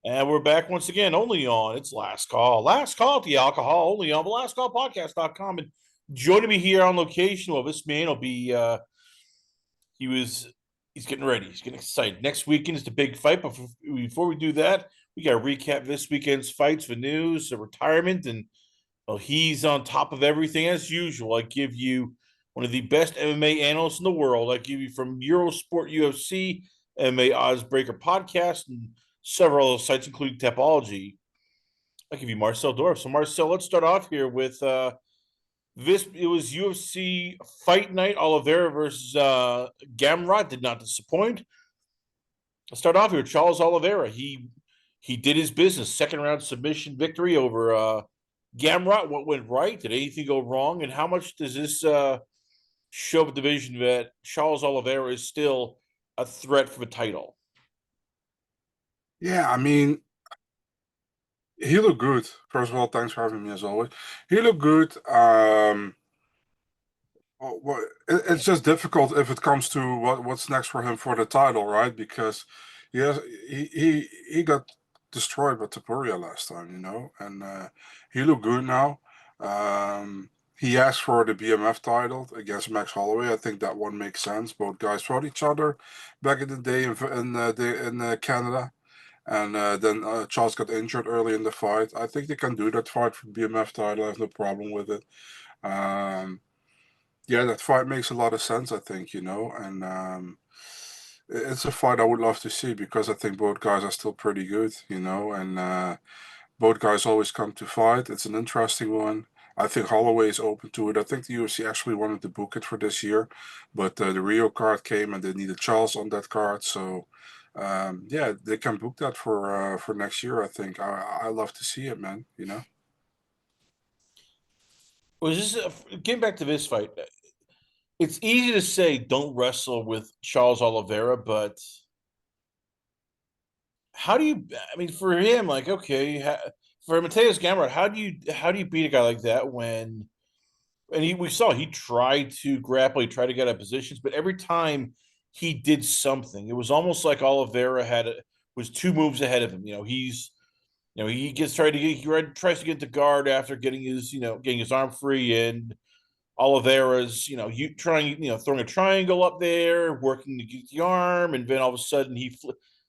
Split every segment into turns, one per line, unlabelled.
And we're back once again, only on It's Last Call. Last Call at the Alcohol, only on the lastcallpodcast.com. And joining me here on location, well, this man will be, he was, he's getting ready. He's getting excited. Next weekend is the big fight. But before we do that, we got to recap this weekend's fights, the news, the retirement. And, well, he's on top of everything as usual. I give you one of the best MMA analysts in the world. I give you from Eurosport UFC, MMA Odds Breaker podcast, and several other sites, including Topology. I'll give you Marcel Dorff. So, Marcel, let's start off here with this. It was UFC Fight Night. Oliveira versus Gamrot did not disappoint. Let's start off here with Charles Oliveira. He did his business. Second round submission victory over Gamrot. What went right? Did anything go wrong? And how much does this show the division that Charles Oliveira is still a threat for the title?
Yeah, I mean, he looked good. First of all, thanks for having me as always. He looked good. It's just difficult if it comes to what's next for him for the title, right? Because he has he got destroyed by Tapuria last time, and he looked good now. He asked for the BMF title against Max Holloway. I think that one makes sense. Both guys fought each other back in the day in Canada. And then Charles got injured early in the fight. I think they can do that fight for BMF title. I have no problem with it. Um, yeah, that fight makes a lot of sense, I think, and it's a fight I would love to see because I think both guys are still pretty good, and both guys always come to fight. It's an interesting one. I think Holloway is open to it. I think the UFC actually wanted to book it for this year, but the Rio card came and they needed Charles on that card, so yeah, they can book that for next year. I think I love to see it, man.
Was this getting back to this fight? It's easy to say don't wrestle with Charles Oliveira, but how do you? I mean, for him, like okay, for Mateus Gamrot, how do you beat a guy like that when? And we saw he tried to grapple, he tried to get out of positions, but every time he did something, it was almost like Oliveira was two moves ahead of him. He gets tried to get he tries to get the guard after getting his arm free, and Oliveira's, you trying, throwing a triangle up there, working to get the arm, and then all of a sudden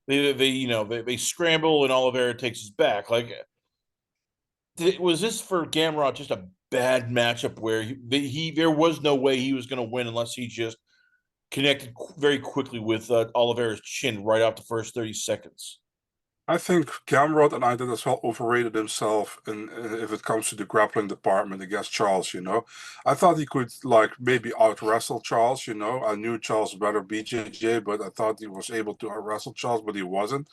they scramble and Oliveira takes his back. Like, was this for Gamrot just a bad matchup where there was no way he was going to win unless he just connected very quickly with Oliveira's chin right off the first 30 seconds?
I think Gamrot and I did as well overrated himself if it comes to the grappling department against Charles, I thought he could like maybe out wrestle Charles, I knew Charles better BJJ, but I thought he was able to out wrestle Charles, but he wasn't,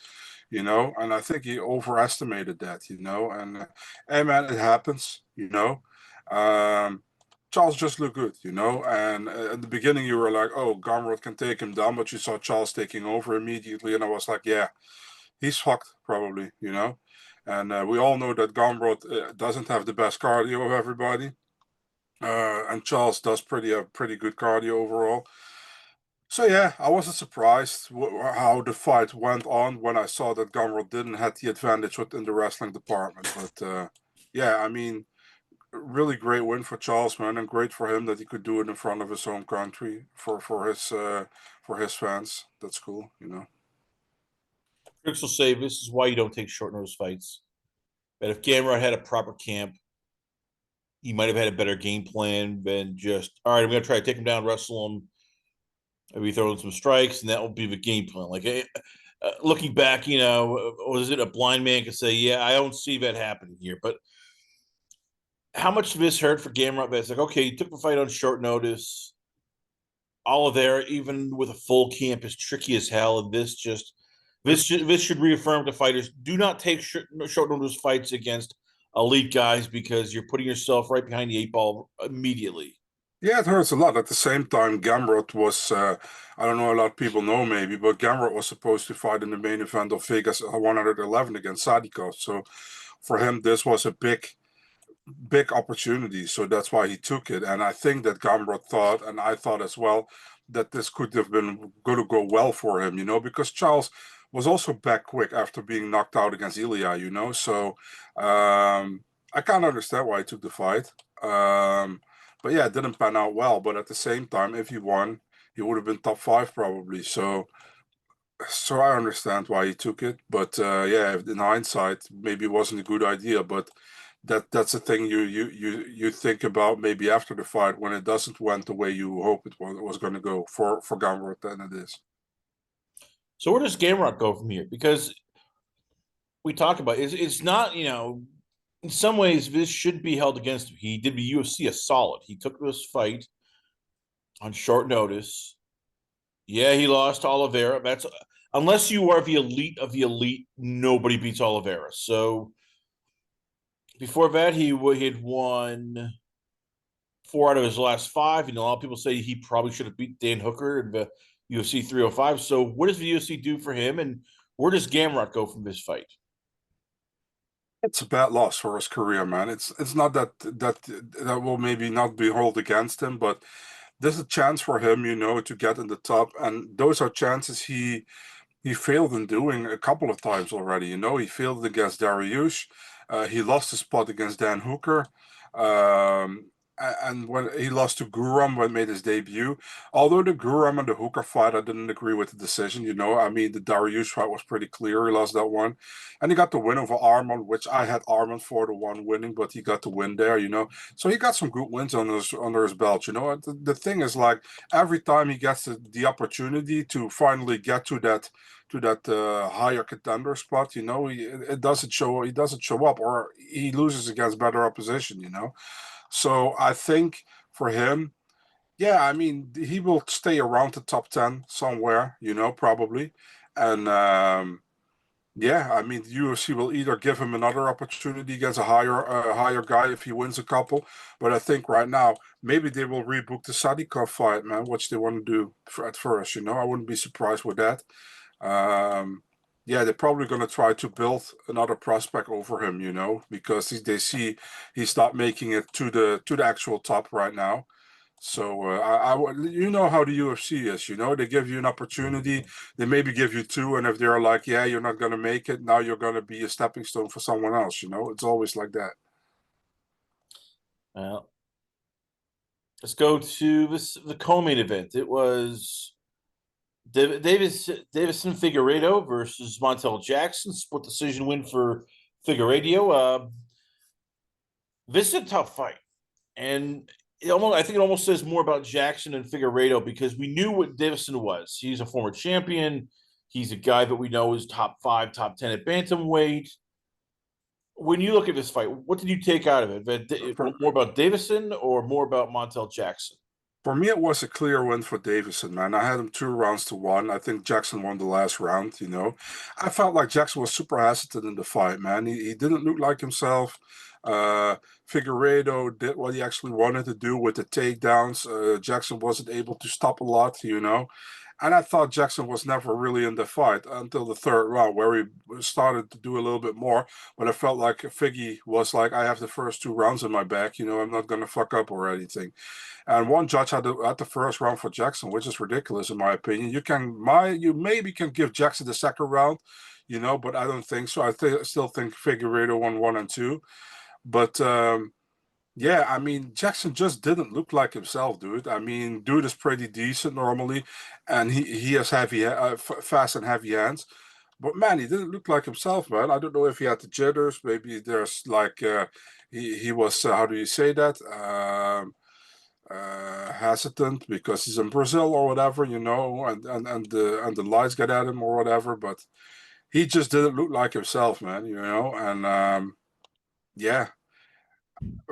and I think he overestimated that, and hey man, it happens, Um, Charles just looked good, and at the beginning you were like, oh, Gamrot can take him down, but you saw Charles taking over immediately, and I was like, yeah, he's fucked probably, And we all know that Gamrot doesn't have the best cardio of everybody, and Charles does pretty good cardio overall. So yeah, I wasn't surprised how the fight went on when I saw that Gamrot didn't have the advantage within the wrestling department. But yeah, I mean, really great win for Charles, man, and great for him that he could do it in front of his home country for his fans. That's cool,
Critics will say this is why you don't take short notice fights. But if Gamrot had a proper camp, he might have had a better game plan than just, all right, I'm going to try to take him down, wrestle him, maybe throw in some strikes, and that will be the game plan. Like, looking back, was it a blind man could say, yeah, I don't see that happening here. But how much of this hurt for Gamrot? It's like, okay, he took the fight on short notice. Oliveira, even with a full camp, is tricky as hell. And this should reaffirm to fighters: do not take short notice fights against elite guys because you're putting yourself right behind the eight ball immediately.
Yeah, it hurts a lot. At the same time, Gamrot was, I don't know, a lot of people know maybe, but Gamrot was supposed to fight in the main event of Vegas 111 against Sadikov. So for him, this was a big opportunity. So that's why he took it. And I think that Gamrot thought, and I thought as well, that this could have been going to go well for him, because Charles was also back quick after being knocked out against Ilya, you know. So I kind of understand why he took the fight. But yeah, it didn't pan out well. But at the same time, if he won, he would have been top 5 probably. So I understand why he took it. But yeah, in hindsight, maybe it wasn't a good idea. But that's the thing you think about maybe after the fight when it doesn't went the way you hope it was going to go for Gamrot, and it is.
So where does Gamrot go from here? Because we talk about it's not, in some ways this should be held against him. He did the UFC a solid. He took this fight on short notice. Yeah, he lost to Oliveira. That's unless you are the elite of the elite, nobody beats Oliveira. So before that, he had won 4 out of his last 5. A lot of people say he probably should have beat Dan Hooker in the UFC 305. So what does the UFC do for him, and where does Gamrot go from this fight?
It's a bad loss for his career, man. It's not that will maybe not be held against him, but there's a chance for him, you know, to get in the top, and those are chances he failed in doing a couple of times already. You know, he failed against Dariush. He lost his spot against Dan Hooker. And when he lost to Guram when he made his debut, although the Guram and the Hooker fight, I didn't agree with the decision. You know, I mean, the Dariush fight was pretty clear. He lost that one, and he got the win over Arman, which I had Arman for the one winning, but he got the win there. You know, so he got some good wins under his belt. You know, the thing is, like, every time he gets the opportunity to finally get to that higher contender spot, you know, it doesn't show. He doesn't show up, or he loses against better opposition. You know, so I think for him, yeah, I mean, he will stay around the top 10 somewhere. You know, probably, and yeah, I mean, the UFC will either give him another opportunity against a higher guy if he wins a couple, but I think right now maybe they will rebook the Sadikov fight, man, which they want to do at first. You know, I wouldn't be surprised with that. Um, yeah, they're probably going to try to build another prospect over him, you know, because they see he's not making it to the actual top right now. So you know how the UFC is, you know, they give you an opportunity, they maybe give you 2, and if they're like, yeah, you're not going to make it, now you're going to be a stepping stone for someone else, you know, it's always like that.
Well, let's go to the co-main event. It was Davison Figueiredo versus Montel Jackson. Split decision win for Figueiredo. This is a tough fight, and I think it almost says more about Jackson and Figueiredo because we knew what Davison was. He's a former champion. He's a guy that we know is top 5, top 10 at bantamweight. When you look at this fight, what did you take out of it?
For,
More about Davison or more about Montel Jackson?
for me, it was a clear win for Davison, man. I had him 2 rounds to 1. I think Jackson won the last round, you know. I felt like Jackson was super hesitant in the fight, man. He didn't look like himself. Uh, Figueiredo did what he actually wanted to do with the takedowns. Jackson wasn't able to stop a lot, you know. And I thought Jackson was never really in the fight until the 3rd round, where he started to do a little bit more. But I felt like Figgy was like, I have the first 2 rounds in my back, you know, I'm not going to fuck up or anything. And one judge had the 1st round for Jackson, which is ridiculous in my opinion. You maybe can give Jackson the 2nd round, you know, but I don't think so. Still think Figueiredo won 1 and 2. But yeah, I mean, Jackson just didn't look like himself, dude. I mean, dude is pretty decent normally, and he has fast and heavy hands. But man, he didn't look like himself, man. I don't know if he had the jitters. Maybe there's like he was how do you say that? Hesitant because he's in Brazil or whatever, you know, and the lights get at him or whatever. But he just didn't look like himself, man. You know, and yeah,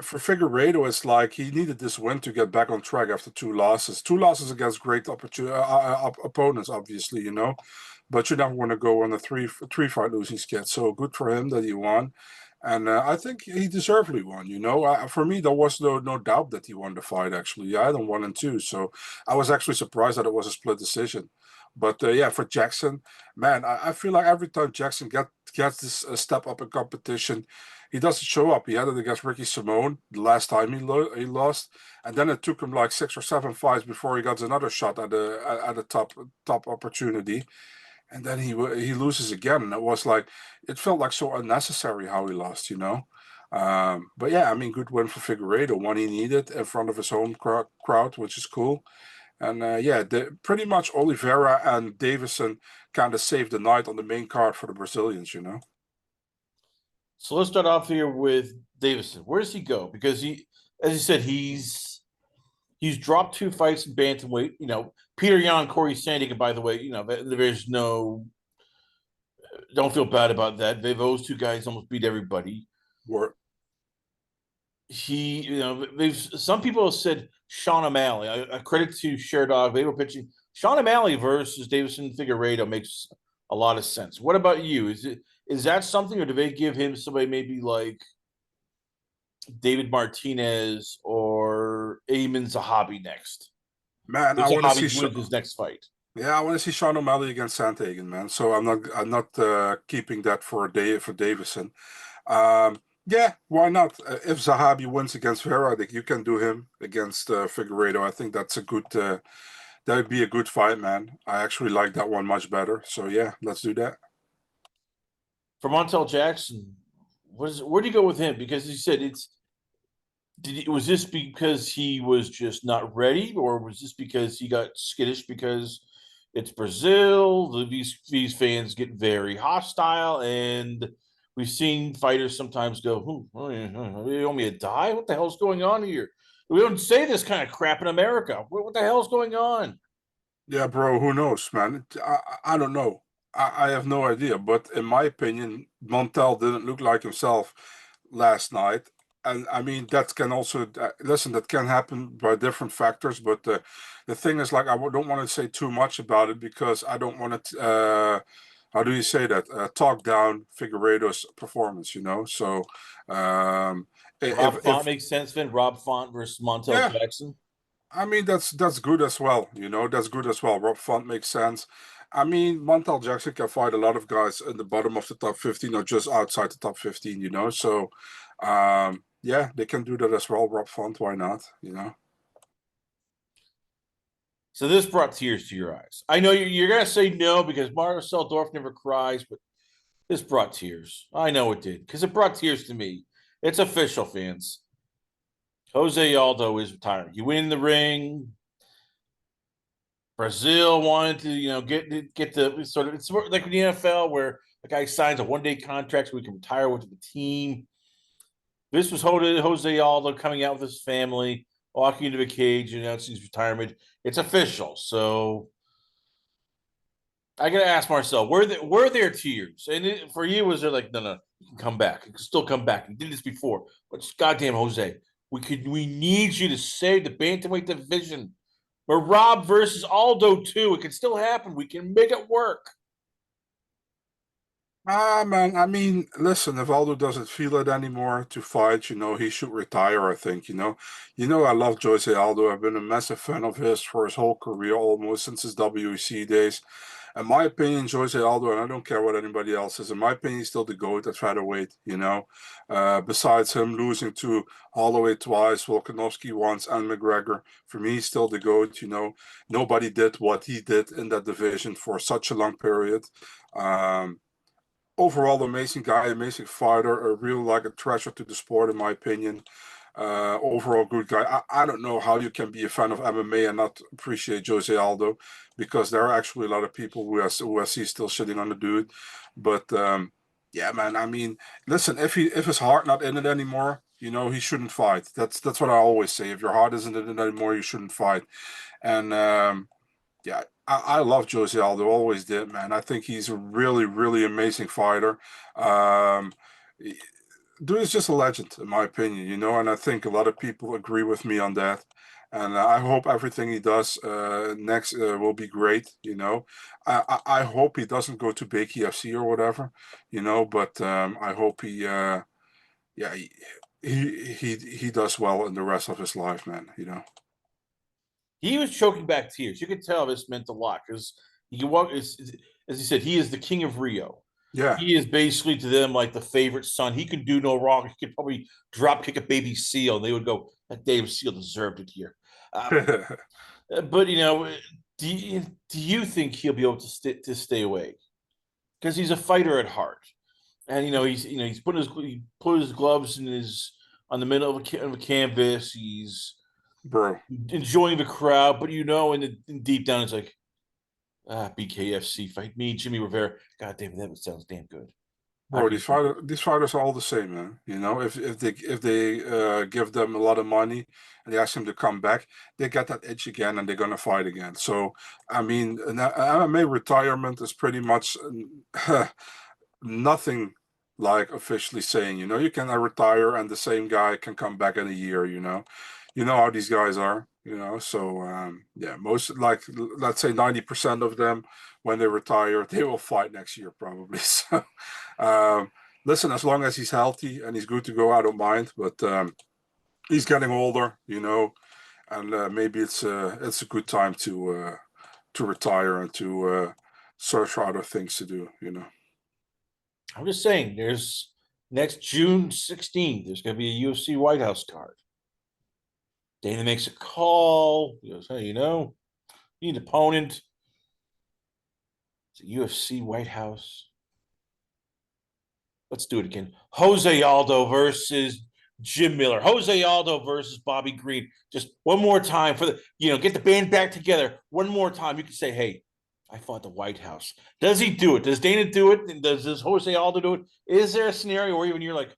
for Figueiredo, it's like he needed this win to get back on track after 2 losses. 2 losses against great opponents, obviously, you know. But you never want to go on a three fight losing skid. So good for him that he won, and I think he deservedly won. You know, for me there was no doubt that he won the fight. Actually, I had him 1 and 2, so I was actually surprised that it was a split decision. But yeah, for Jackson, man, I feel like every time Jackson gets this step up in competition, he doesn't show up. He had it against Ricky Simone the last time he lost, and then it took him like 6 or 7 fights before he got another shot at a top opportunity. and then he loses again, and it felt like so unnecessary how he lost, you know. But yeah, I mean, good win for Figueiredo, one he needed in front of his home crowd, which is cool. And yeah, pretty much Oliveira and Davison kind of saved the night on the main card for the Brazilians, you know.
So let's start off here with Davison. Where does he go? Because he, as you said, he's dropped 2 fights in bantamweight. You know, Peter Yan, Corey Sandhagen. By the way, you know there's no, don't feel bad about that. Those 2 guys almost beat everybody.
Were
He, you know, they've some people have said Sean O'Malley. I credit to Sherdog. They were pitching Sean O'Malley versus Davison Figueiredo makes a lot of sense. What about you? Is that something, or do they give him somebody maybe like David Martinez or Ayman Zahabi next?
Man,
If
I want to
Zahabi
see.
wins his next fight.
Yeah, I want to see Sean O'Malley against Sandhagen, man. So I'm not keeping that for Davison. Yeah, why not? If Zahabi wins against Vera, I think you can do him against Figueiredo. I think that's a good. That would be a good fight, man. I actually like that one much better. So yeah, let's do that.
For Montel Jackson, where do you go with him? Because you said was this because he was just not ready, or was this because he got skittish because it's Brazil? These fans get very hostile, and we've seen fighters sometimes go, oh, yeah, you want me to die? What the hell's going on here? We don't say this kind of crap in America. What the hell's going on?
Yeah, bro, who knows, man? I don't know. I have no idea. But in my opinion, Montel didn't look like himself last night. And I mean, that can also, listen, that can happen by different factors. But the thing is, like, don't want to say too much about it because I don't want to, how do you say that? Talk down Figueiredo's performance, you know? So, um,
Rob Font
if
makes sense, then Rob Font versus Montel
yeah,
Jackson.
I mean, that's good as well. You know, that's good as well. Rob Font makes sense. I mean, Montel Jackson can fight a lot of guys in the bottom of the top 15 or just outside the top 15, you know. So, yeah, they can do that as well. Rob Font, why not? You know.
So this brought tears to your eyes. I know you're going to say no because Marcel Dorff never cries, but this brought tears. I know it did because it brought tears to me. It's official, fans. Jose Aldo is retiring. He went in the ring. Brazil wanted to, get the sort of, it's like in the NFL where a guy signs a 1-day contract so he can retire with the team. This was Jose Aldo coming out with his family, walking into the cage and announcing his retirement. It's official. So I gotta ask Marcel, were there tears? And for you, was there like, no, you can come back. You can still come back. You did this before, but goddamn, Jose, we need you to save the bantamweight division. We're Rob versus Aldo too. It can still happen. We can make it work.
Ah, man, I mean, listen, if Aldo doesn't feel it anymore to fight, you know, he should retire, I think, you know. I love Jose Aldo. I've been a massive fan of his for his whole career, almost since his WEC days. In my opinion, Jose Aldo, and I don't care what anybody else says, in my opinion, he's still the GOAT at featherweight, you know. Besides him losing to Holloway twice, Volkanovski once, and McGregor, for me, he's still the GOAT, you know. Nobody did what he did in that division for such a long period. Um, Overall, amazing guy, amazing fighter, a real like a treasure to the sport, in my opinion. Overall, good guy. I don't know how you can be a fan of MMA and not appreciate Jose Aldo, because there are actually a lot of people who I see still shitting on the dude. But yeah, man. I mean, listen, if his heart not in it anymore, you know, he shouldn't fight. That's what I always say. If your heart isn't in it anymore, you shouldn't fight. And yeah, I love Jose Aldo, always did, man. I think he's a really, really amazing fighter. Um, Dude is just a legend, in my opinion, you know, and I think a lot of people agree with me on that. And I hope everything he does next will be great, you know. I hope he doesn't go to big UFC or whatever, you know, but I hope yeah, he does well in the rest of his life, man, you know.
He was choking back tears. You could tell this meant a lot because he walk as he said, he is the king of Rio.
Yeah.
He is basically to them like the favorite son. He could do no wrong. He could probably drop kick a baby seal, and they would go, "That Dave Seal deserved it here." But do you think he'll be able to stay away? because he's a fighter at heart, and he's he put his gloves in his on the middle of a canvas. He's
bro.
enjoying the crowd, but in deep down, it's like, BKFC fight me, Jimmy Rivera. God damn it, that sounds damn good.
Bro, these fighters are all the same, man. You know, if they give them a lot of money and they ask them to come back, they get that itch again and they're gonna fight again. So, I mean, an MMA retirement is pretty much nothing like officially saying, you can retire and the same guy can come back in a year. You know how these guys are. So yeah, most like let's say 90% of them when they retire, they will fight next year probably. So listen, as long as he's healthy and he's good to go, I don't mind. But he's getting older, and maybe it's a good time to retire and to search for other things to do.
I'm just saying, there's next June 16th, there's going to be a UFC White House card. Dana makes a call. He goes, hey, you need an opponent. It's a UFC White House. Let's do it again. Jose Aldo versus Jim Miller. Jose Aldo versus Bobby Green. Just one more time for get the band back together. One more time. You can say, hey, I fought the White House. Does he do it? Does Dana do it? And does Jose Aldo do it? Is there a scenario where even you're like,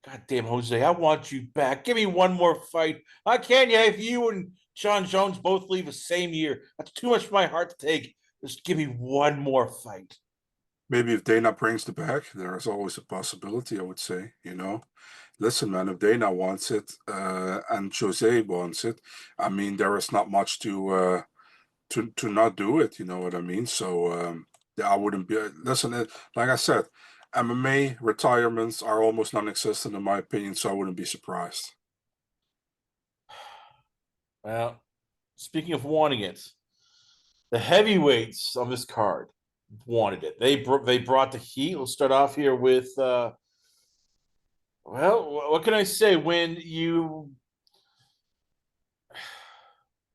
God damn, Jose, I want you back. Give me one more fight. How can you if you and John Jones both leave the same year? That's too much for my heart to take. Just give me one more fight.
Maybe if Dana brings the back, there is always a possibility, I would say. Listen, man, if Dana wants it and Jose wants it, I mean, there is not much to not do it. You know what I mean? So yeah, I wouldn't be. Listen, like I said, MMA retirements are almost non-existent in my opinion, so I wouldn't be surprised.
Well, speaking of wanting it, the heavyweights on this card wanted it. They brought the heat. Let's start off here with what can I say?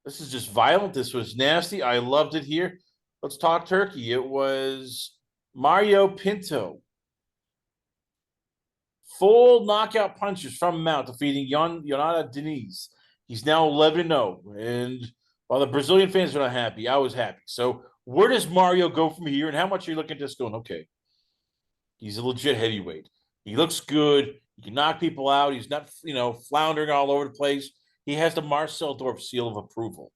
This is just violent. This was nasty. I loved it here. Let's talk turkey. It was Mario Pinto. Full knockout punches from Mount, defeating Yonata Diniz. He's now 11-0. And while the Brazilian fans are not happy, I was happy. So where does Mario go from here? And how much are you looking at this going, okay, he's a legit heavyweight. He looks good. He can knock people out. He's not, floundering all over the place. He has the Marcel Dorff seal of approval.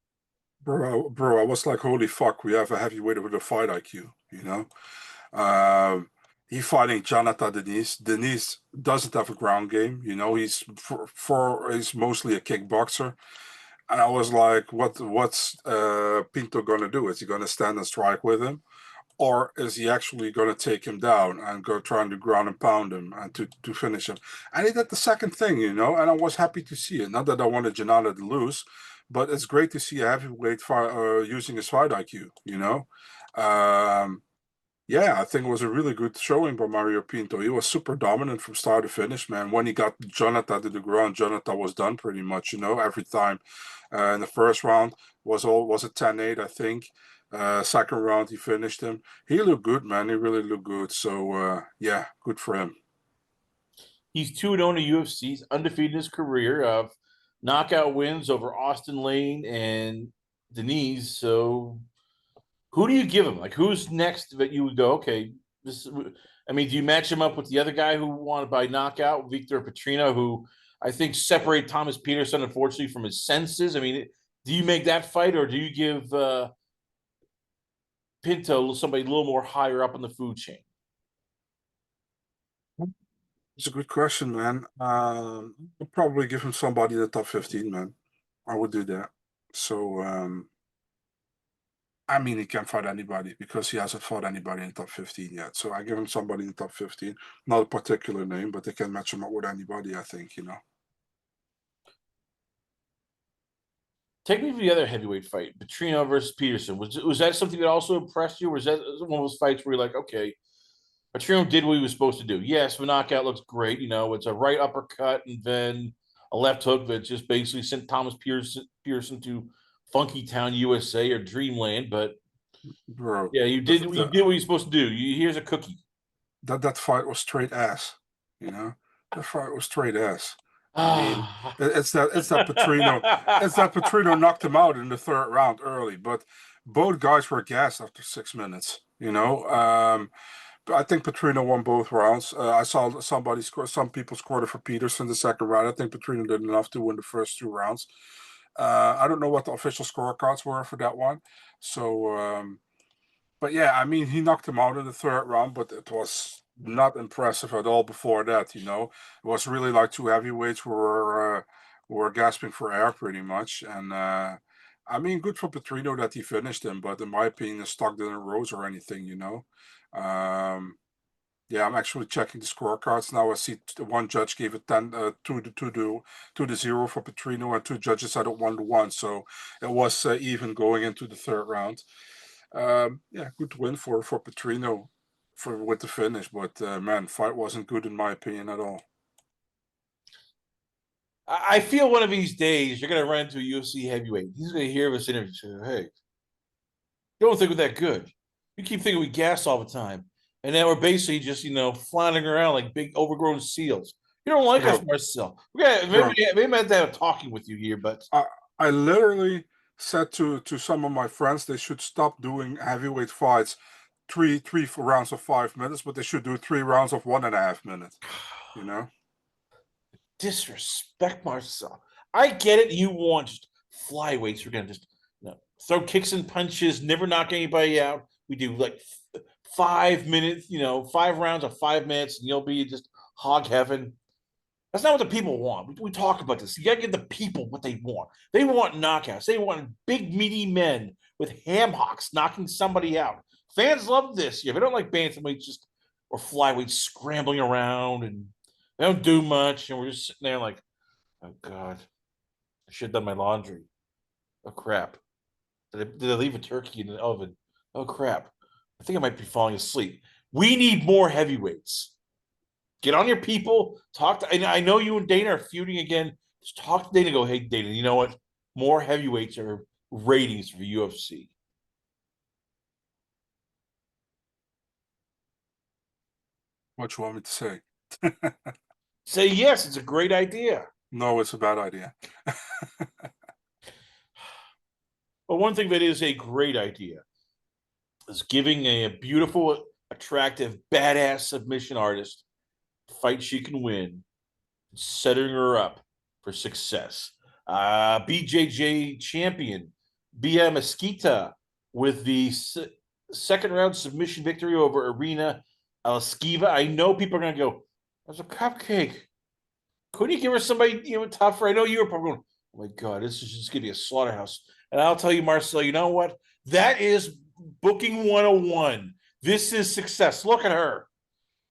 Bro, I was like, holy fuck, we have a heavyweight with a fight IQ. He fighting Jonathan Diniz. Diniz doesn't have a ground game. He's he's mostly a kickboxer. And I was like, what's Pinto gonna do? Is he gonna stand and strike with him? Or is he actually going to take him down and go trying to ground and pound him and to finish him? And he did the second thing, and I was happy to see it. Not that I wanted Janata to lose, but it's great to see a heavyweight using his fight IQ, Yeah, I think it was a really good showing by Mario Pinto. He was super dominant from start to finish, man. When he got Jonathan to the ground, Jonathan was done pretty much, every time. In the first round was a 10-8, I think. Second round, he finished him. He looked good, man. He really looked good. So, yeah, good for him.
He's 2-0 in the UFC. He's undefeated in his career of knockout wins over Austin Lane and Denise. So, who do you give him? Like, who's next that you would go, okay, do you match him up with the other guy who won by knockout, Victor Petrino, who I think separated Thomas Peterson, unfortunately, from his senses? I mean, do you make that fight or do you give Pinto somebody a little more higher up on the food chain?
It's a good question, man. I'll probably give him somebody in the top 15, man. I would do that. So, I mean, he can fight anybody because he hasn't fought anybody in the top 15 yet. So I give him somebody in the top 15. Not a particular name, but they can match him up with anybody, I think,
Take me to the other heavyweight fight, Petrino versus Peterson. Was that something that also impressed you? Or was that one of those fights where you're like, okay, Petrino did what he was supposed to do? Yes, the knockout looks great. It's a right uppercut and then a left hook that just basically sent Thomas Pearson to Funky Town, USA or Dreamland. But
bro.
Yeah, you did. You did what you're supposed to do. Here's a cookie.
That fight was straight ass. You know, that fight was straight ass. I mean,
Ah.
it's that Petrino knocked him out in the third round early, but both guys were gassed after 6 minutes. I think Petrino won both rounds. I saw somebody score. Some people scored it for Peterson the second round. I think Petrino did enough to win the first two rounds. I don't know what the official scorecards were for that one. So, but yeah, I mean, he knocked him out in the third round, but it was not impressive at all before that. It was really like two heavyweights were gasping for air pretty much. And I mean, good for Petrino that he finished him, but in my opinion, the stock didn't rose or anything. Um, yeah, I'm actually checking the scorecards now. I see one judge gave it 2-0 for Petrino, and two judges said it 1-1. So it was even going into the third round. Yeah, good win for Petrino with the finish, but man, fight wasn't good in my opinion at all.
I feel one of these days you're gonna run into a UFC heavyweight. He's gonna hear this interview and say, "Hey, you don't think we're that good. You keep thinking we gas all the time, and then we're basically just flying around like big overgrown seals. You don't like us,
Bro,
Marcel. Maybe
bro,
maybe I have to have a talking with you here, but
I literally said to some of my friends they should stop doing heavyweight fights three rounds of 5 minutes, but they should do 3 rounds of 1.5 minutes. You know,
disrespect Marcel. I get it. You want just flyweights. We're gonna just throw kicks and punches, never knock anybody out. We do like 5 minutes, 5 rounds of 5 minutes, and you'll be just hog heaven. That's not what the people want. We talk about this. You got to give the people what they want. They want knockouts. They want big, meaty men with ham hocks knocking somebody out. Fans love this. Yeah, they don't like bantamweights or flyweights scrambling around and they don't do much. And we're just sitting there like, oh God, I should have done my laundry. Oh crap. Did I leave a turkey in the oven? Oh crap. I think I might be falling asleep. We need more heavyweights. Get on your people. Talk to. And I know you and Dana are feuding again. Just talk to Dana. Go, hey Dana. You know what? More heavyweights are ratings for UFC.
what you want me to say?
Say yes. It's a great idea.
No, it's a bad idea.
But one thing that is a great idea is giving a beautiful, attractive, badass submission artist a fight she can win, setting her up for success. BJJ champion Bia Mesquita with the second round submission victory over Irina Alskiva. I know people are going to go, that's a cupcake. Couldn't you give her somebody tougher? I know you were probably going, oh my God, this is just going to be a slaughterhouse. And I'll tell you, Marcel, you know what? That is booking 101. This is success. Look at her.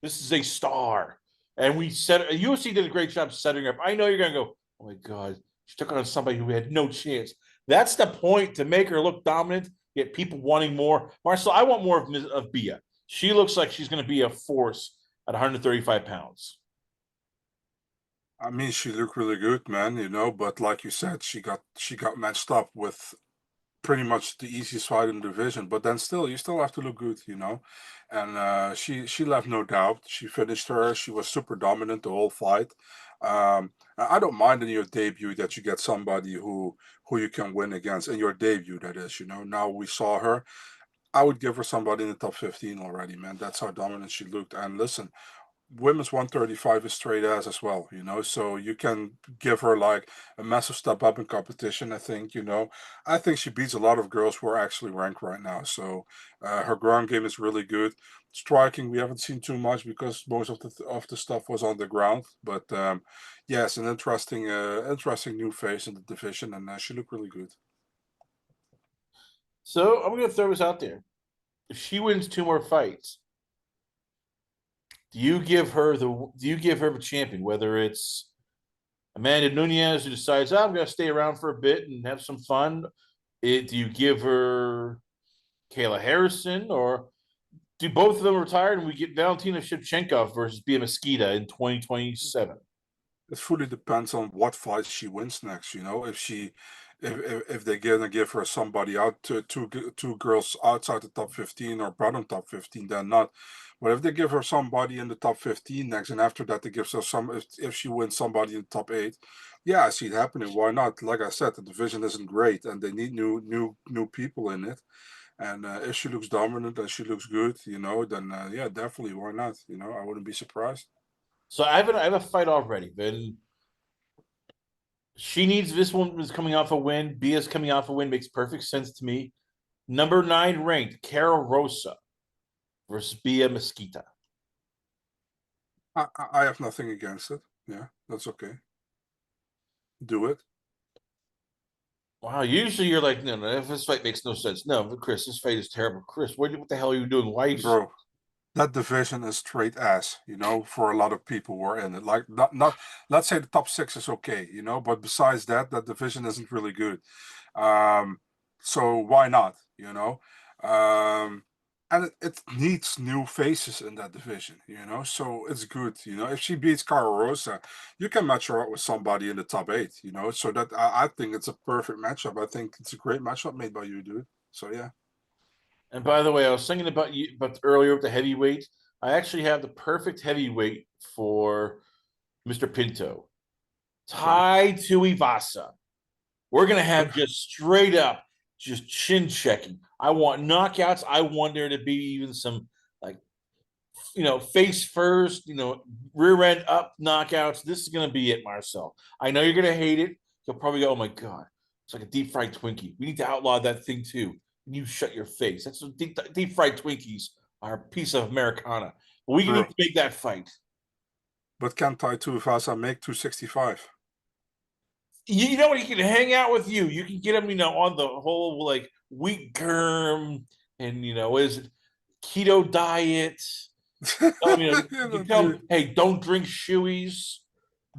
This is a star. And UFC did a great job setting her up. I know you're going to go, oh my God, she took on somebody who had no chance. That's the point, to make her look dominant, get people wanting more. Marcel, I want more of Bia. She looks like she's going to be a force at 135 pounds.
I mean, she looked really good, man. But like you said, she got matched up with pretty much the easiest fight in the division. But then still, you still have to look good. And she left no doubt. She finished her. She was super dominant the whole fight. I don't mind in your debut that you get somebody who you can win against in your debut. That is. Now we saw her. I would give her somebody in the top 15 already, man. That's how dominant she looked. And listen, women's 135 is straight as well. So you can give her like a massive step up in competition. I think she beats a lot of girls who are actually ranked right now. So her ground game is really good. Striking, we haven't seen too much because most of the stuff was on the ground. But yes, an interesting new face in the division, and she looked really good.
So I'm going to throw this out there. If she wins 2 more fights, do you give her the champion? Whether it's Amanda Nunez who decides, I'm going to stay around for a bit and have some fun. Do you give her Kayla Harrison, or do both of them retire and we get Valentina Shevchenko versus Bia Mesquita in 2027?
It fully depends on what fight she wins next. If if they're gonna give her somebody out to two girls outside the top 15 or bottom top 15, then not. But if they give her somebody in the top 15 next, and after that they give her some, if she wins somebody in the top 8, yeah, I see it happening. Why not? Like I said, the division isn't great, and they need new people in it. And if she looks dominant and she looks good, then yeah, definitely, why not? I wouldn't be surprised.
So I have a fight already. Then she needs this one is coming off a win. Bia's coming off a win makes perfect sense to me. Number 9 ranked Cara Rosa versus Bia Mesquita.
I have nothing against it. Yeah, that's okay. Do it.
Wow, usually you're like, no, this fight makes no sense. No, Chris, this fight is terrible. Chris, what the hell are you doing? Why?
Bro, that division is straight ass, for a lot of people who are in it. Like, not let's say the top 6 is okay, but besides that, that division isn't really good. So why not, and it needs new faces in that division, so it's good. If she beats Cara Rosa, you can match her up with somebody in the top 8, so that I think it's a perfect matchup. I think it's a great matchup made by you, dude. So yeah.
And by the way, I was thinking about you, but earlier with the heavyweight, I actually have the perfect heavyweight for Mr. Pinto. Tai Tuivasa. We're gonna have just straight up, just chin checking. I want knockouts. I want there to be even some like face first, rear end up knockouts. This is gonna be it, Marcel. I know you're gonna hate it. You'll probably go, "Oh my god, it's like a deep fried Twinkie. We need to outlaw that thing too." And you shut your face. That's what deep fried Twinkies are a piece of Americana. But we need
Bro,
to make that fight.
but can Tai Tuivasa make 265?
You know what? He can hang out with you. You can get him, on the whole like wheat germ and what is it, keto diet. You can tell him, hey, don't drink shoeys.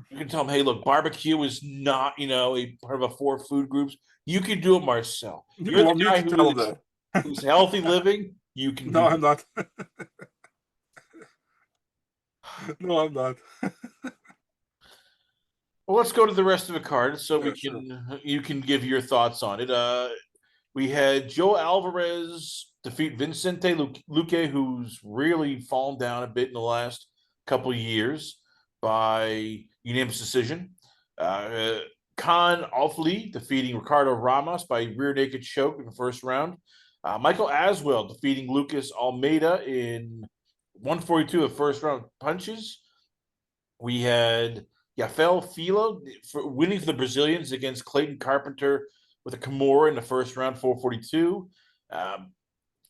You can tell him, hey, look, barbecue is not, a part of a 4 food groups. You can do it, Marcel.
You
You're the
want me
guy
to tell him that?
who's healthy living. You can
No,
do
I'm
it.
not. No, I'm not.
Well, let's go to the rest of the card so
Yeah, sure.
you can give your thoughts on it. We had Joe Alvarez defeat Vincente Luque, who's really fallen down a bit in the last couple of years by unanimous decision. Khan Alfli defeating Ricardo Ramos by rear naked choke in the first round. Michael Aswell defeating Lucas Almeida in 142 of first round punches. We had Rafael Filo winning for the Brazilians against Clayton Carpenter with a Kimura in the first round, 442.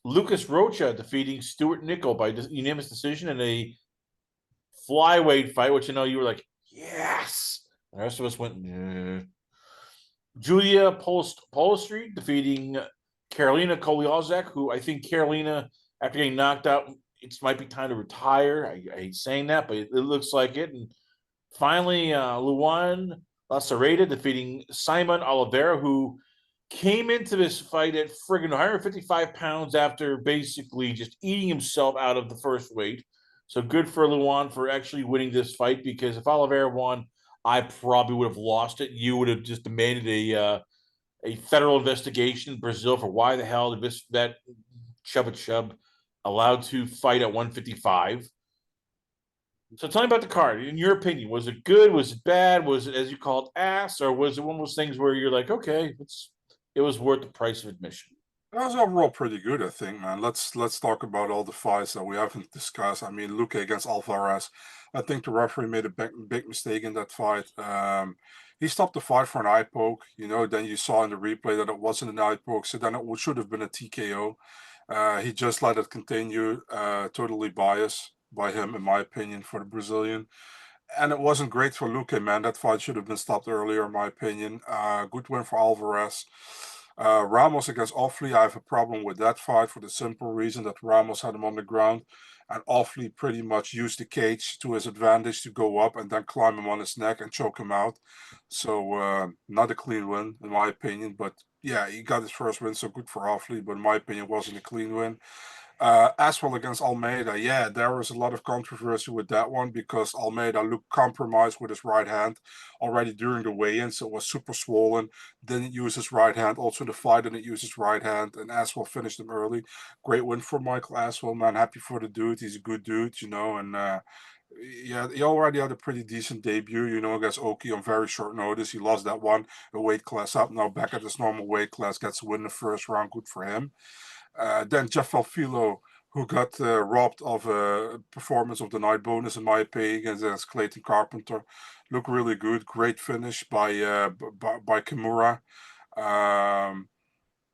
Lucas Rocha defeating Stuart Nickel by unanimous decision in a flyweight fight, which I know you were like, yes. The rest of us went, nah. Julia Polistri defeating Carolina Koliozak, who I think Carolina, after getting knocked out, it might be time to retire. I hate saying that, but it looks like it. And finally, Luan Lacerda defeating Simon Oliveira, who came into this fight at friggin' 155 pounds after basically just eating himself out of the first weight. So good for Luan for actually winning this fight, because if Oliveira won, I probably would have lost it. You would have just demanded a federal investigation in Brazil for why the hell did that Chubba Chub allowed to fight at 155. So tell me about the card. In your opinion, was it good? Was it bad? Was it, as you called, ass? Or was it one of those things where you're like, okay, it was worth the price of admission?
That was overall pretty good, I think, man. Let's talk about all the fights that we haven't discussed. I mean, Luque against Alvarez. I think the referee made a big mistake in that fight. He stopped the fight for an eye poke. Then you saw in the replay that it wasn't an eye poke, so then it should have been a TKO. He just let it continue. Totally biased by him, in my opinion, for the Brazilian. And it wasn't great for Luque, man. That fight should have been stopped earlier, in my opinion. Good win for Alvarez. Ramos against Offley, I have a problem with that fight for the simple reason that Ramos had him on the ground, and Offley pretty much used the cage to his advantage to go up and then climb him on his neck and choke him out. So not a clean win, in my opinion. But yeah, he got his first win, so good for Offley. But in my opinion, it wasn't a clean win. As well against Almeida, yeah, there was a lot of controversy with that one because Almeida looked compromised with his right hand already during the weigh-in, so it was super swollen. Didn't use his right hand. Also, in the fight, didn't use his right hand, and Aswell finished him early. Great win for Michael Aswell, man. Happy for the dude. He's a good dude, and yeah, he already had a pretty decent debut, against Oki on very short notice. He lost that one, a weight class up. Now back at his normal weight class, gets a win in the first round. Good for him. Then Jeff Alfilo, who got robbed of a performance of the night bonus, in my opinion, against Clayton Carpenter. Looked really good. Great finish by Kimura.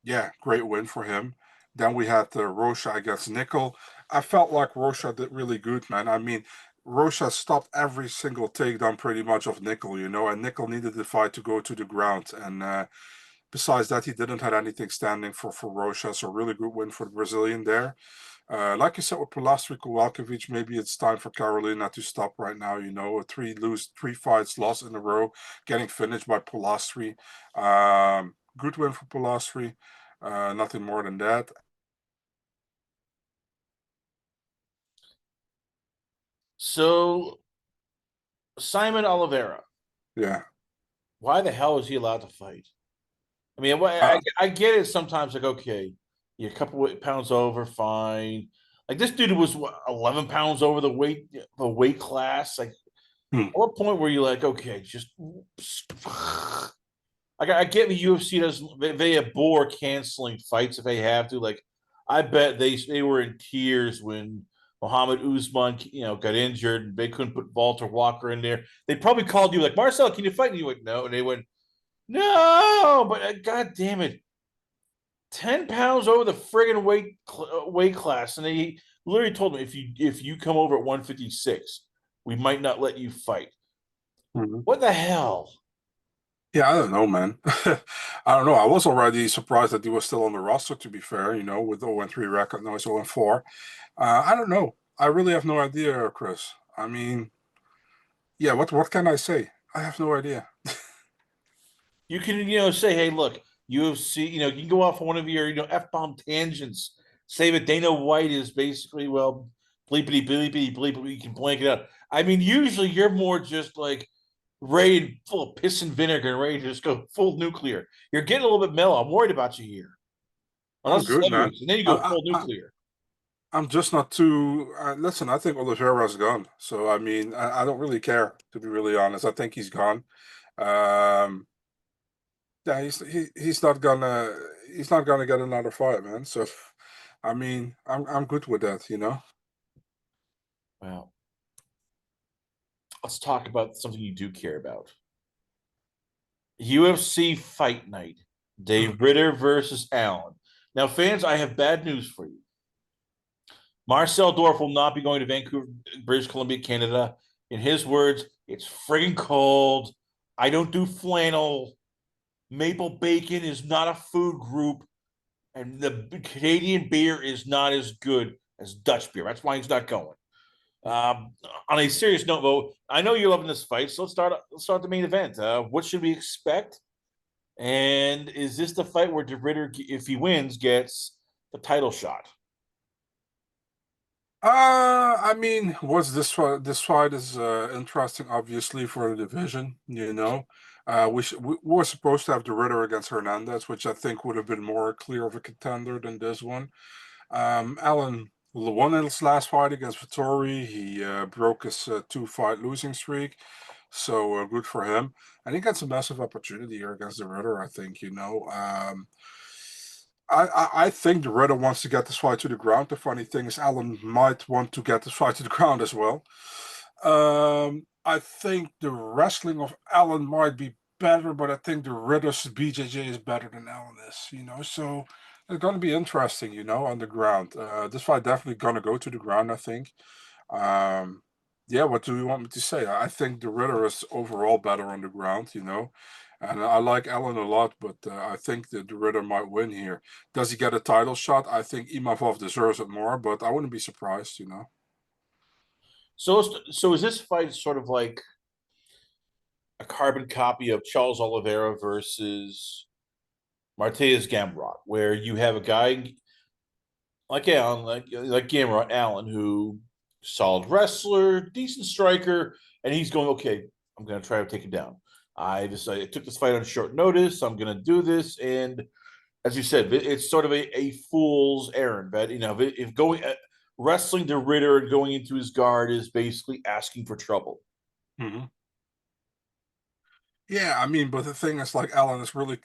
Yeah, great win for him. Then we had Rocha against Nickel. I felt like Rocha did really good, man. I mean, Rocha stopped every single takedown pretty much of Nickel, and Nickel needed the fight to go to the ground. And besides that, he didn't have anything standing for Rocha, so really good win for the Brazilian there. Like you said with Polastri Kowalkiewicz, maybe it's time for Carolina to stop right now. Three fights lost in a row, getting finished by Polastri. Good win for Polastri. Nothing more than that.
So Simon Oliveira,
Yeah.
why the hell is he allowed to fight? I mean,
Uh,
I get it sometimes. Like, okay, you're a couple of pounds over, fine. Like this dude was 11 pounds over the weight class. Like, at
hmm.
what point were you like, okay, just I get the UFC doesn't they abhor canceling fights if they have to. Like, I bet they were in tears when Muhammad Usman got injured and they couldn't put Walter Walker in there. They probably called you like, Marcel, can you fight? And you went no, and they went no, but god damn it, 10 pounds over the friggin' weight class, and they literally told me if you come over at 156, we might not let you fight.
Mhm.
What the hell?
Yeah, I don't know, man. I don't know. I was already surprised that he was still on the roster, to be fair, with 0-3 record. Now he's 0-4. I don't know. I really have no idea, Chris. I mean, yeah, what can I say? I have no idea.
You can say, hey, look, UFC, you can go off on one of your f-bomb tangents, say that Dana White is basically bleepity bleepity bleep. You can blank it out. I mean, usually you're more just like ready full of piss and vinegar and ready to just go full nuclear. You're getting a little bit mellow. I'm worried about you here.
I'm
Unless it's
good, man.
heavyweights, and then you go
I,
full
I,
nuclear.
I'm just not too. Listen, I think Oliveira's gone. So I mean, I don't really care, to be really honest. I think he's gone. Um, yeah, he's not gonna get another fight, man. So, I mean, I'm good with that.
Well, let's talk about something you do care about. UFC Fight Night. Dave Ritter versus Allen. Now, fans, I have bad news for you. Marcel Dorff will not be going to Vancouver, British Columbia, Canada. In his words, it's friggin' cold. I don't do flannel. Maple bacon is not a food group, and the Canadian beer is not as good as Dutch beer. That's why he's not going. Um, on a serious note, though, I know you're loving this fight, so let's start the main event. What should we expect? And is this the fight where De Ritter, if he wins, gets the title shot?
I mean, what's this fight? This fight is interesting, obviously, for the division. We were supposed to have the Ritter against Hernandez, which I think would have been more clear of a contender than this one. Allen won his last fight against Vittori. He broke his two-fight losing streak, so good for him. And he gets a massive opportunity here against the Ritter, I think. I think the Ritter wants to get this fight to the ground. The funny thing is, Allen might want to get this fight to the ground as well. I think the wrestling of Allen might be better, but I think the Ritter's BJJ is better than Allen is. So it's going to be interesting, on the ground. This fight definitely going to go to the ground, I think. Um, yeah, what do you want me to say? I think the Ritter is overall better on the ground. And I like Allen a lot, but I think that the Ritter might win here. Does he get a title shot? I think Imavov deserves it more, but I wouldn't be surprised.
So is this fight sort of like a carbon copy of Charles Oliveira versus Martellus Gamrot, where you have a guy like Allen, like Gamrot Allen, who solid wrestler, decent striker, and he's going, okay, I'm going to try to take him down. I decided I took this fight on short notice. I'm going to do this, and as you said, it's sort of a fool's errand. But if going wrestling the Ritter and going into his guard is basically asking for trouble.
Mm-hmm. Yeah, I mean, but the thing is, like, Allen is really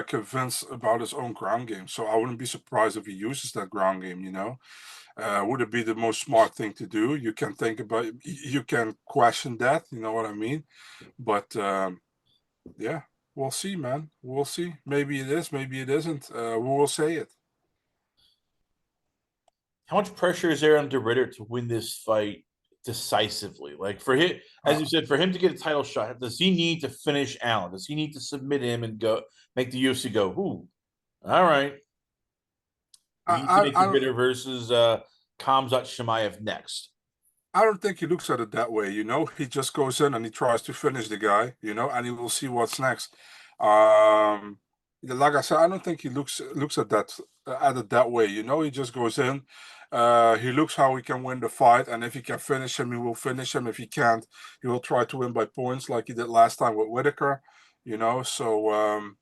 convinced about his own ground game. So I wouldn't be surprised if he uses that ground game. Would it be the most smart thing to do? You can think about, you can question that. You know what I mean? But yeah, we'll see, man. We'll see. Maybe it is, maybe it isn't. We will say it.
How much pressure is there on the Ritter to win this fight decisively? Like for him, as
Uh,
you said, for him to get a title shot, does he need to finish Allen? Does he need to submit him and go make the UFC go, ooh, all right.
I,
He needs to make
I,
the
I
Ritter versus Khamzat Shemaev next.
I don't think he looks at it that way, He just goes in and he tries to finish the guy, and he will see what's next. Like I said, I don't think he looks at it that way, He just goes in, he looks how he can win the fight, and if he can finish him, he will finish him. If he can't, he will try to win by points, like he did last time with Whitaker, So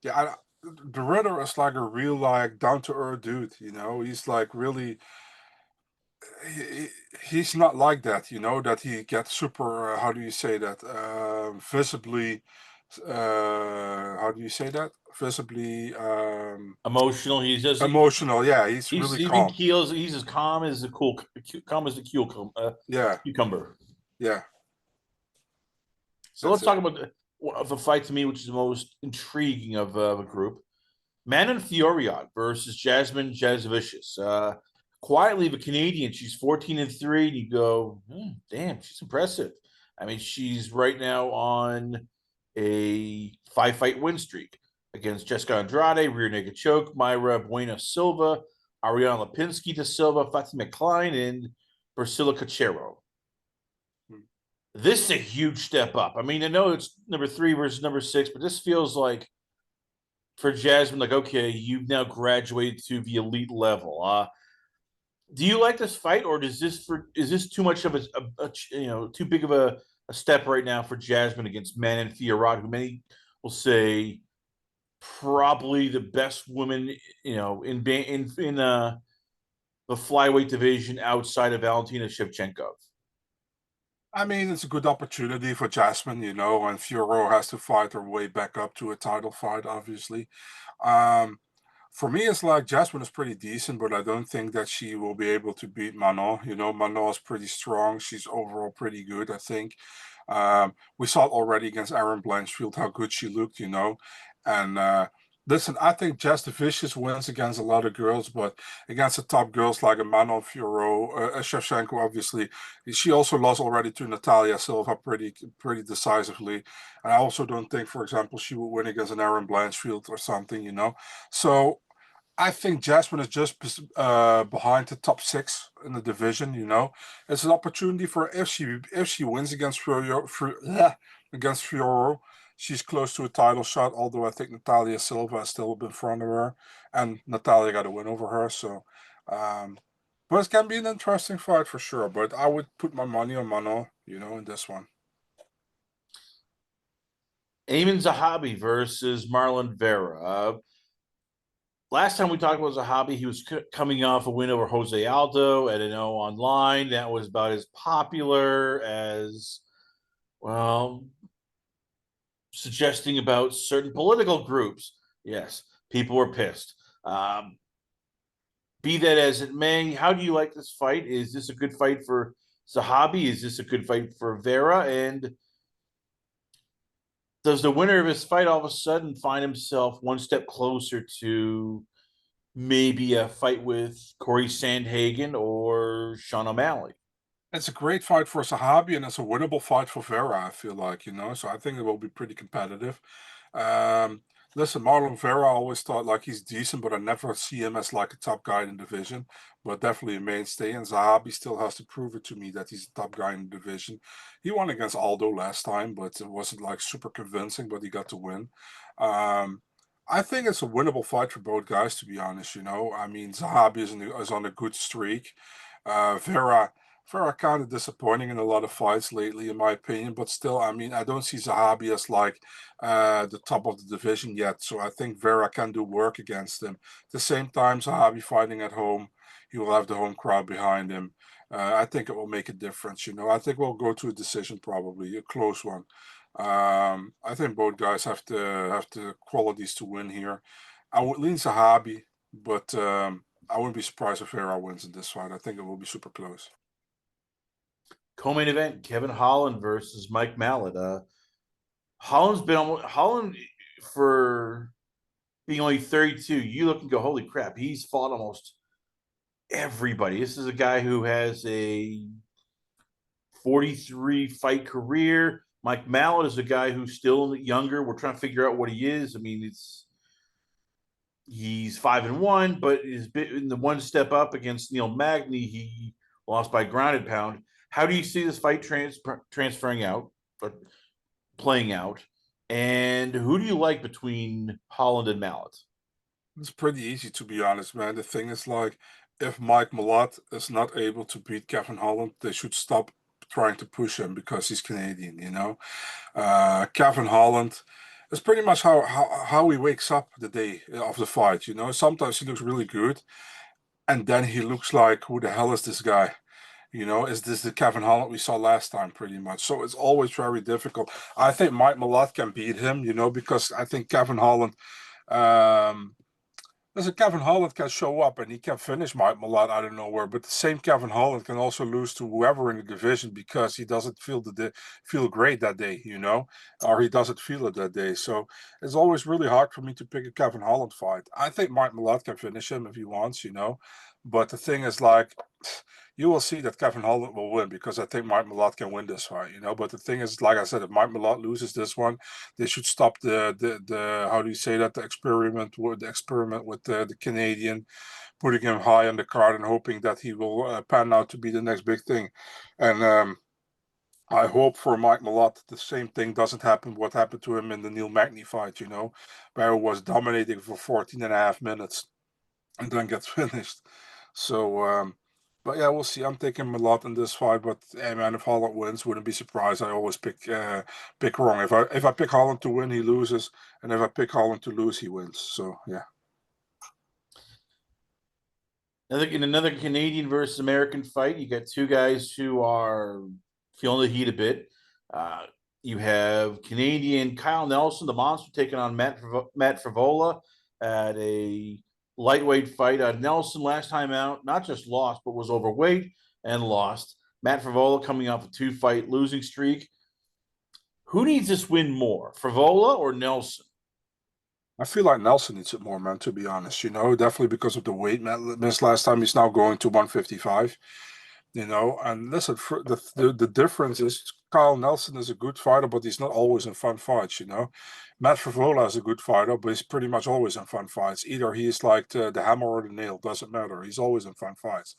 yeah, the Ritter is like a real like down to earth dude, He's like really he, he's not like that, that he gets super, how do you say that? Visibly, how do you say that? Visibly
Emotional. He does.
emotional. Yeah, he's
He's
really
even
calm.
keels. He's as calm as the calm as the
Yeah,
cucumber.
yeah,
So
that's
let's
it.
talk about the fight to me, which is the most intriguing of the group. Manon Fiorot versus Jasmine Jasvicious. Quietly, the Canadian, she's 14-3, and you go, damn, she's impressive. I mean, she's right now on a 5-fight win streak against Jessica Andrade, Rear Naked Choke, Myra Buena Silva, Ariana Lipinski da Silva, Fatima Klein, and Priscilla Cachero.
Hmm.
This is a huge step up. I mean, I know it's number 3 versus number 6, but this feels like for Jasmine, like, okay, you've now graduated to the elite level. Do you like this fight, or is this too much of too big of a step right now for Jasmine against Manon Fiorot, who many will say probably the best woman, in the flyweight division outside of Valentina Shevchenko.
I mean, it's a good opportunity for Jasmine, and Fioro has to fight her way back up to a title fight, obviously. Um, For me, it's like Jasmine is pretty decent, but I don't think that she will be able to beat Manon. Manon is pretty strong. She's overall pretty good, I think. We saw it already against Aaron Blanchfield how good she looked, And listen, I think Jess the Vicious wins against a lot of girls, but against the top girls like a Manon Fiorot, Shevchenko, obviously, she also lost already to Natalia Silva pretty decisively. And I also don't think, for example, she would win against an Aaron Blanchfield or something. So I think Jasmine is just behind the top 6 in the division. It's an opportunity for if she wins against against Fioro, she's close to a title shot. Although I think Natalia Silva is still in front of her, and Natalia got a win over her. So, but it can be an interesting fight for sure. But I would put my money on Manon, in this one.
Eamon Zahabi versus Marlon Vera. Last time we talked about Zahabi, he was coming off a win over Jose Aldo. And I know online that was about as popular as, well, suggesting about certain political groups. Yes, people were pissed. Be that as it may, how do you like this fight? Is this a good fight for Zahabi? Is this a good fight for Vera? And does the winner of his fight all of a sudden find himself one step closer to maybe a fight with Corey Sandhagen or Sean O'Malley?
It's a great fight for Sahabi, and it's a winnable fight for Vera, I feel like, So I think it will be pretty competitive. Um, Listen, Marlon Vera, I always thought like he's decent, but I never see him as like a top guy in the division, but definitely a mainstay. And Zahabi still has to prove it to me that he's a top guy in the division. He won against Aldo last time, but it wasn't like super convincing, but he got to win. Um, I think it's a winnable fight for both guys, to be honest. I mean, Zahabi is on a good streak. Vera kind of disappointing in a lot of fights lately, in my opinion. But still, I mean, I don't see Zahabi as like the top of the division yet. So I think Vera can do work against him. At the same time, Zahabi fighting at home, he will have the home crowd behind him. I think it will make a difference. I think we'll go to a decision, probably a close one. I think both guys have the qualities to win here. I would lean Sahabi, but I wouldn't be surprised if Vera wins in this fight. I think it will be super close.
Co-main event: Kevin Holland versus Mike Mallet. Holland for being only 32. You look and go, holy crap! He's fought almost everybody. This is a guy who has a 43 fight career. Mike Mallet is a guy who's still younger. We're trying to figure out what he is. I mean, he's 5-1, but is in the one step up against Neil Magny. He lost by grounded pound. How do you see this fight transferring out or playing out? And who do you like between Holland and Mallet?
It's pretty easy, to be honest, man. The thing is, like, if Mike Malott is not able to beat Kevin Holland, they should stop trying to push him because he's Canadian. Kevin Holland is pretty much how he wakes up the day of the fight. Sometimes he looks really good, and then he looks like, who the hell is this guy? Is this the Kevin Holland we saw last time, pretty much? So it's always very difficult. I think Mike Malott can beat him, because I think Kevin Holland. Um, Listen, Kevin Holland can show up and he can finish Mike Malott out of nowhere, but the same Kevin Holland can also lose to whoever in the division because he doesn't feel great that day, or he doesn't feel it that day. So it's always really hard for me to pick a Kevin Holland fight. I think Mike Malott can finish him if he wants, but the thing is, like, you will see that Kevin Holland will win because I think Mike Malott can win this fight. But the thing is, like I said, if Mike Malott loses this one, they should stop the how do you say that, the experiment with the Canadian, putting him high on the card and hoping that he will pan out to be the next big thing. And I hope for Mike Malott the same thing doesn't happen what happened to him in the Neil Magny fight, where he was dominating for 14 and a half minutes and then gets finished. So but yeah, we'll see. I'm taking Malott in this fight, but hey man, if Holland wins, wouldn't be surprised. I always pick wrong. If I pick Holland to win, he loses, and if I pick Holland to lose, he wins. So yeah.
In another Canadian versus American fight, you got two guys who are feeling the heat a bit. You have Canadian Kyle Nelson, the monster, taking on Matt Frivola at a lightweight fight. Nelson last time out, not just lost, but was overweight and lost. Matt Frivola coming off a 2-fight losing streak. Who needs this win more, Frivola or Nelson?
I feel like Nelson needs it more, man, to be honest. Definitely because of the weight miss last time. He's now going to 155. And listen, the difference is Kyle Nelson is a good fighter, but he's not always in fun fights. Matt Frivola is a good fighter, but he's pretty much always in fun fights. Either he's like the hammer or the nail, doesn't matter. He's always in fun fights.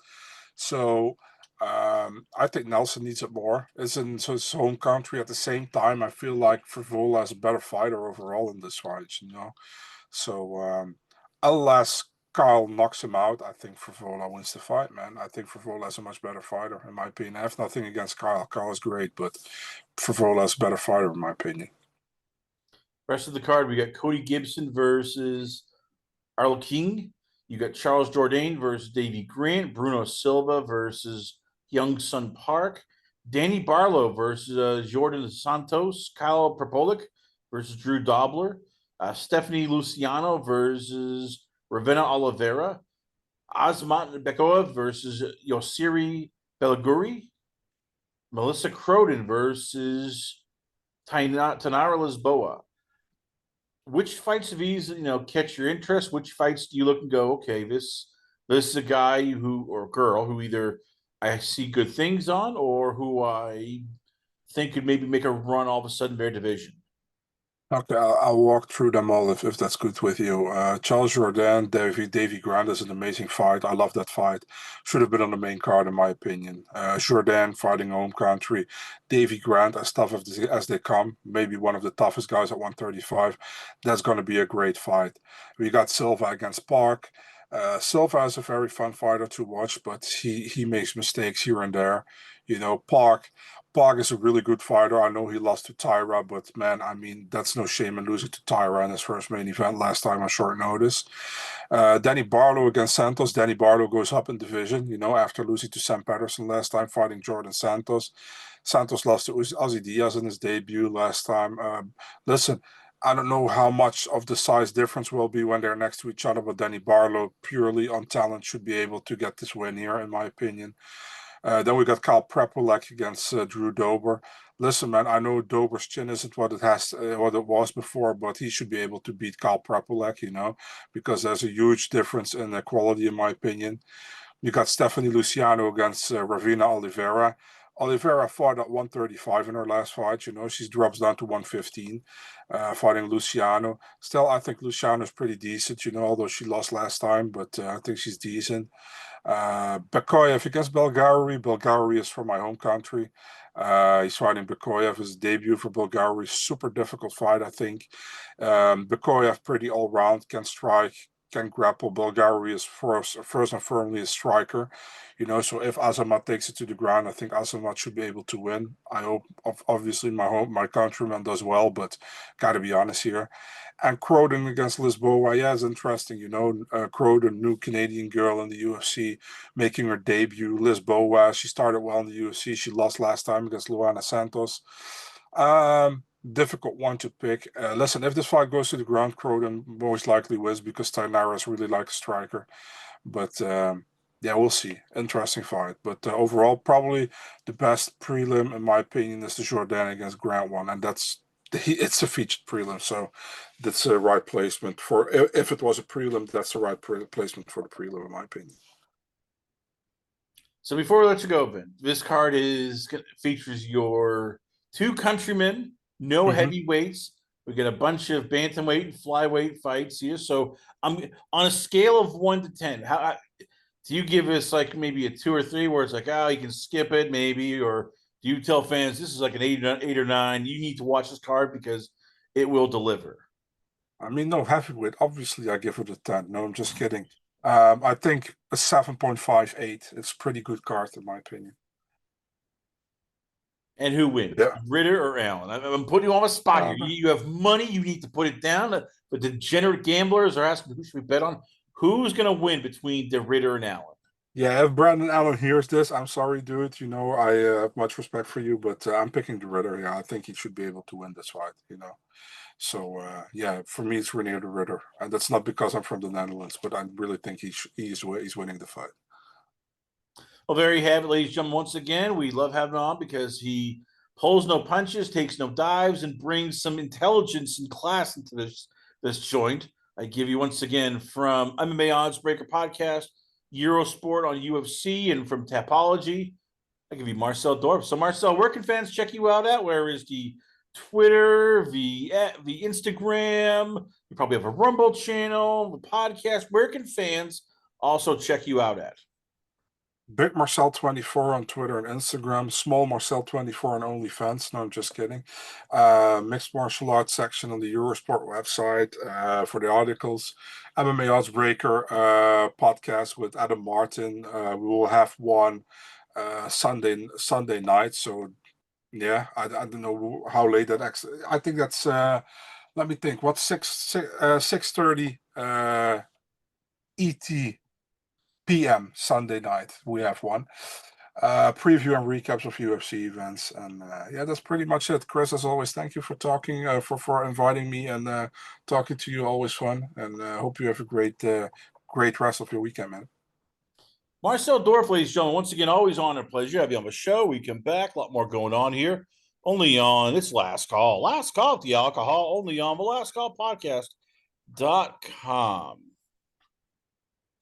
So I think Nelson needs it more. It's in his home country. At the same time, I feel like Frivola is a better fighter overall in this fight. So unless Kyle knocks him out, I think Frivola wins the fight, man. I think Frivola is a much better fighter, in my opinion. I have nothing against Kyle. Kyle is great, but Frivola is a better fighter, in my opinion.
Rest of the card, we got Cody Gibson versus Arlo King. You got Charles Jourdain versus Davey Grant. Bruno Silva versus Young Sun Park. Danny Barlow versus Jordan Santos. Kyle Propolik versus Drew Dobler. Stephanie Luciano versus Ravenna Oliveira. Azmat Bekoa versus Yosiri Belaguri. Melissa Croden versus Tanara Lisboa. Which fights of these, catch your interest? Which fights do you look and go, okay, this is a guy who or girl who either I see good things on or who I think could maybe make a run all of a sudden their division?
Okay, I'll walk through them all if that's good with you. Charles Jourdain, Davy Grant is an amazing fight. I love that fight. Should have been on the main card, in my opinion. Jourdain fighting home country. Davy Grant, as tough as they come, maybe one of the toughest guys at 135. That's going to be a great fight. We got Silva against Park. Silva is a very fun fighter to watch, but he makes mistakes here and there. Park is a really good fighter. I know he lost to Tyra, but man, I mean, that's no shame in losing to Tyra in his first main event last time on short notice. Danny Barlow against Santos. Danny Barlow goes up in division, after losing to Sam Patterson last time, fighting Jordan Santos. Santos lost to Ozzy Diaz in his debut last time. Listen, I don't know how much of the size difference will be when they're next to each other, but Danny Barlow, purely on talent, should be able to get this win here, in my opinion. Then we got Kyle Prepolek against Drew Dober. Listen, man, I know Dober's chin isn't what what it was before, but he should be able to beat Kyle Prepolek, because there's a huge difference in the quality, in my opinion. You got Stephanie Luciano against Ravina Oliveira. Oliveira fought at 135 in her last fight. She drops down to 115, fighting Luciano. Still, I think Luciano's pretty decent, although she lost last time, but I think she's decent. Bekoyev against Belgari. Belgari is from my home country. He's fighting Bekoyev. His debut for Belgari. Super difficult fight, I think. Bekoyev pretty all round, can strike, can grapple. Belgari is first and firmly a striker. So if Azamat takes it to the ground, I think Azamat should be able to win. I hope, obviously, my countryman does well, but got to be honest here. And Croden against Lisboa, yeah, it's interesting. Croden, new Canadian girl in the UFC, making her debut. Lisboa, she started well in the UFC. She lost last time against Luana Santos. Difficult one to pick. Listen, if this fight goes to the ground, Croden most likely wins because Tainara is really like a striker. But yeah, we'll see. Interesting fight. But overall, probably the best prelim, in my opinion, is the Jourdain against Grant one, and it's a featured prelim, so that's the right placement for. If it was a prelim, that's the right placement for the prelim, in my opinion.
So before we let you go, Vin, this card features your two countrymen, no heavyweights. We get a bunch of bantamweight and flyweight fights here. So I'm on a scale of 1 to 10. How do you give us like maybe a 2 or 3 where it's like, oh, you can skip it maybe, or do you tell fans this is like an 8 or 9? You need to watch this card because it will deliver.
I mean, no heavyweight. Obviously, I give it a 10. No, I'm just kidding. I think a 7.58. It's a pretty good card, in my opinion.
And who wins,
Yeah.
Ritter or Allen? I'm putting you on a spot here. You have money. You need to put it down. But degenerate gamblers are asking who should we bet on. Who's going to win between the Ritter and Allen?
Yeah, if Brandon Allen hears this, I'm sorry, dude. I have much respect for you, but I'm picking the Ritter. Yeah, I think he should be able to win this fight. So yeah, for me, it's Renier the Ritter, and that's not because I'm from the Netherlands, but I really think he's winning the fight.
Well, there you have it, ladies and gentlemen. Once again, we love having him on because he pulls no punches, takes no dives, and brings some intelligence and class into this joint. I give you once again from MMA Oddsbreaker Podcast, Eurosport on UFC, and from Tapology, I give you Marcel Dorff. So, Marcel, where can fans check you out at? Where is the Twitter, the Instagram? You probably have a Rumble channel, the podcast. Where can fans also check you out at?
Big Marcel 24 on Twitter and Instagram. Small Marcel 24 on OnlyFans. No, I'm just kidding. Mixed martial arts section on the Eurosport website for the articles. MMA Oddsbreaker podcast with Adam Martin. We will have one Sunday night. So yeah, I don't know how late that actually. I think that's. Let me think. What's 6:30 ET PM Sunday night. We have one preview and recaps of UFC events, and yeah, that's pretty much it. Chris, as always, thank you for talking, for inviting me, and talking to you. Always fun, and hope you have a great rest of your weekend, man.
Marcel Dorff, ladies and gentlemen, once again, always honor and pleasure. Have you on the show. We come back, a lot more going on here. Only on this Last Call. Last Call at the Alcohol, only on the Last Call Podcast.com.